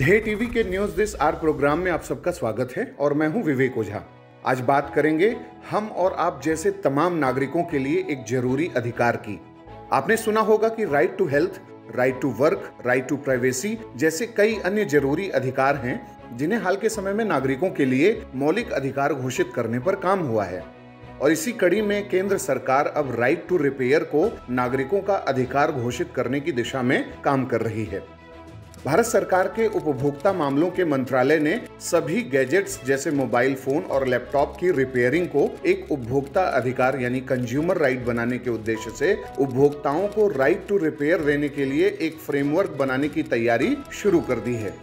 ढे TV के news this are programme में आप सबका स्वागत है और मैं हूं विवेक ओझा। आज बात करेंगे हम और आप जैसे तमाम नागरिकों के लिए एक जरूरी अधिकार की। आपने सुना होगा कि right to health, right to work, right to privacy जैसे कई अन्य जरूरी अधिकार हैं जिन्हें हाल के समय में नागरिकों के लिए मौलिक अधिकार घोषित करने पर काम हुआ है। और इसी कड़ी में केंद्र सरकार अब राइट टू रिपेयर को नागरिकों का अधिकार घोषित करने की दिशा में काम कर रही है। भारत सरकार के उपभोक्ता मामलों के मंत्रालय ने सभी गैजेट्स जैसे मोबाइल फोन और लैपटॉप की रिपेयरिंग को एक उपभोक्ता अधिकार यानी कंज्यूमर राइट बनाने के उद्देश्य से उपभोक्ताओं को राइट टू रिपेयर देने के लिए एक फ्रेमवर्क बनाने की तैयारी शुरू कर दी है।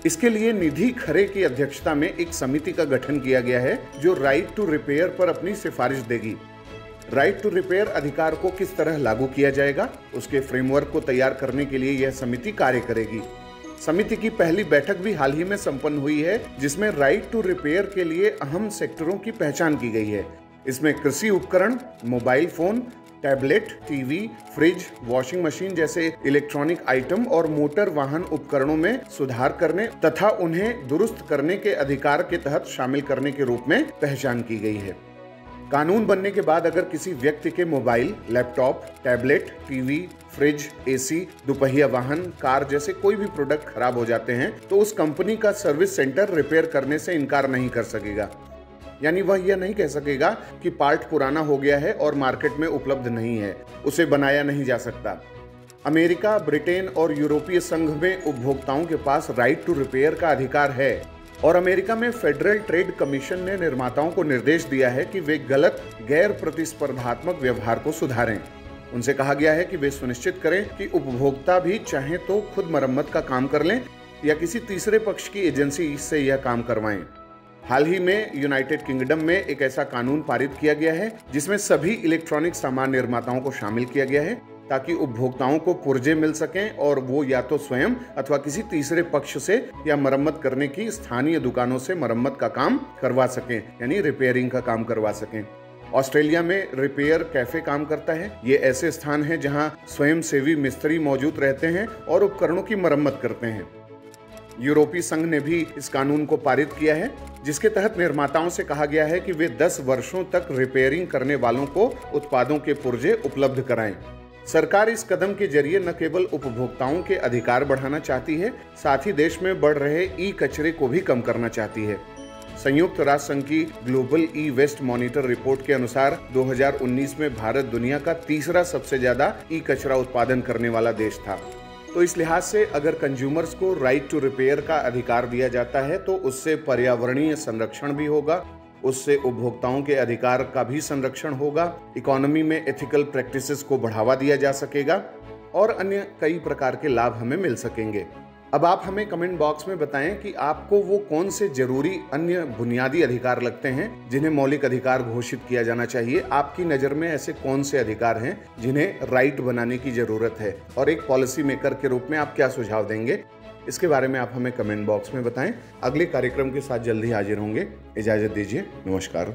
इसके लिए निधि खरे की अध्यक्षता में एक समिति का गठन किया गया है जो राइट टू रिपेयर पर अपनी सिफारिश देगी। राइट टू रिपेयर अधिकार को किस तरह लागू किया जाएगा, उसके फ्रेमवर्क को तैयार करने के लिए यह समिति कार्य करेगी। समिति की पहली बैठक भी हाल ही में संपन्न हुई है जिसमें राइट टू रिपेयर के लिए अहम सेक्टरों की पहचान की गई है। इसमें कृषि उपकरण, mobile phone, tablet, TV, fridge, washing machine जैसे इलेक्ट्रॉनिक आइटम और मोटर वाहन उपकरणों में सुधार करने तथा उन्हें दुरुस्त करने के अधिकार के तहत शामिल करने के रूप में पहचान की गई है। कानून बनने के बाद अगर किसी व्यक्ति के mobile, laptop, tablet, TV, fridge, AC, दोपहिया वाहन, कार जैसे कोई भी प्रोडक्ट खराब हो जाते हैं तो उस कंपनी का सर्विस सेंटर रिपेयर करने से इनकार नहीं कर सकेगा। यानी वह यह नहीं कह सकेगा कि पार्ट पुराना हो गया है और मार्केट में उपलब्ध नहीं है, उसे बनाया नहीं जा सकता। अमेरिका, ब्रिटेन और यूरोपीय संघ में उपभोक्ताओं के पास राइट टू रिपेयर का अधिकार है और अमेरिका में फेडरल ट्रेड कमीशन ने निर्माताओं को निर्देश दिया है कि वे गलत, गैर प्रतिस्पर्धात्मक व्यवहार को सुधारें। उनसे कहा गया है कि वे सुनिश्चित करें कि उपभोक्ता भी चाहे तो खुद मरम्मत का काम कर लें या किसी तीसरे पक्ष की एजेंसी से यह काम करवाएं। हाल ही में यूनाइटेड किंगडम में एक ऐसा कानून पारित किया गया है जिसमें सभी इलेक्ट्रॉनिक सामान निर्माताओं को शामिल किया गया है ताकि उपभोक्ताओं को पुर्जे मिल सकें और वो या तो स्वयं अथवा किसी तीसरे पक्ष से या मरम्मत करने की स्थानीय दुकानों से मरम्मत का काम करवा सकें, यानी रिपेयरिंग का काम करवा सकें। ऑस्ट्रेलिया में रिपेयर कैफे काम करता है। ये ऐसे स्थान हैं जहां स्वयंसेवी मिस्त्री मौजूद रहते हैं और उपकरणों की मरम्मत करते हैं। यूरोपीय संघ ने भी इस कानून को पारित किया है जिसके तहत निर्माताओं से कहा गया है कि वे 10 वर्षों तक रिपेयरिंग करने वालों को उत्पादों के पुर्जे उपलब्ध कराएं। सरकार इस कदम के जरिए न केवल उपभोक्ताओं के अधिकार बढ़ाना चाहती है, साथ ही देश में बढ़ रहे ई कचरे को भी कम करना चाहती है। संयुक्त राष्ट्र संघ की global e waste monitor report के अनुसार 2019 में भारत दुनिया का तीसरा सबसे ज्यादा ई कचरा उत्पादन करने वाला देश था। तो इस लिहाज से अगर कंज्यूमर्स को राइट टू रिपेयर का अधिकार दिया जाता है तो उससे पर्यावरणीय संरक्षण भी होगा, उससे उपभोक्ताओं के अधिकार का भी संरक्षण होगा, इकोनॉमी में एथिकल प्रैक्टिसेस को बढ़ावा दिया जा सकेगा और अन्य कई प्रकार के लाभ हमें मिल सकेंगे। अब आप हमें कमेंट बॉक्स में बताएं कि आपको वो कौन से जरूरी अन्य बुनियादी अधिकार लगते हैं जिन्हें मौलिक अधिकार घोषित किया जाना चाहिए। आपकी नज़र में ऐसे कौन से अधिकार हैं जिन्हें राइट बनाने की जरूरत है और एक पॉलिसी मेकर के रूप में आप क्या सुझाव देंगे, इसके बारे में आप हमें कमेंट बॉक्स में बताएं। अगले कार्यक्रम के साथ जल्दी हाजिर होंगे। इजाजत दीजिए, नमस्कार।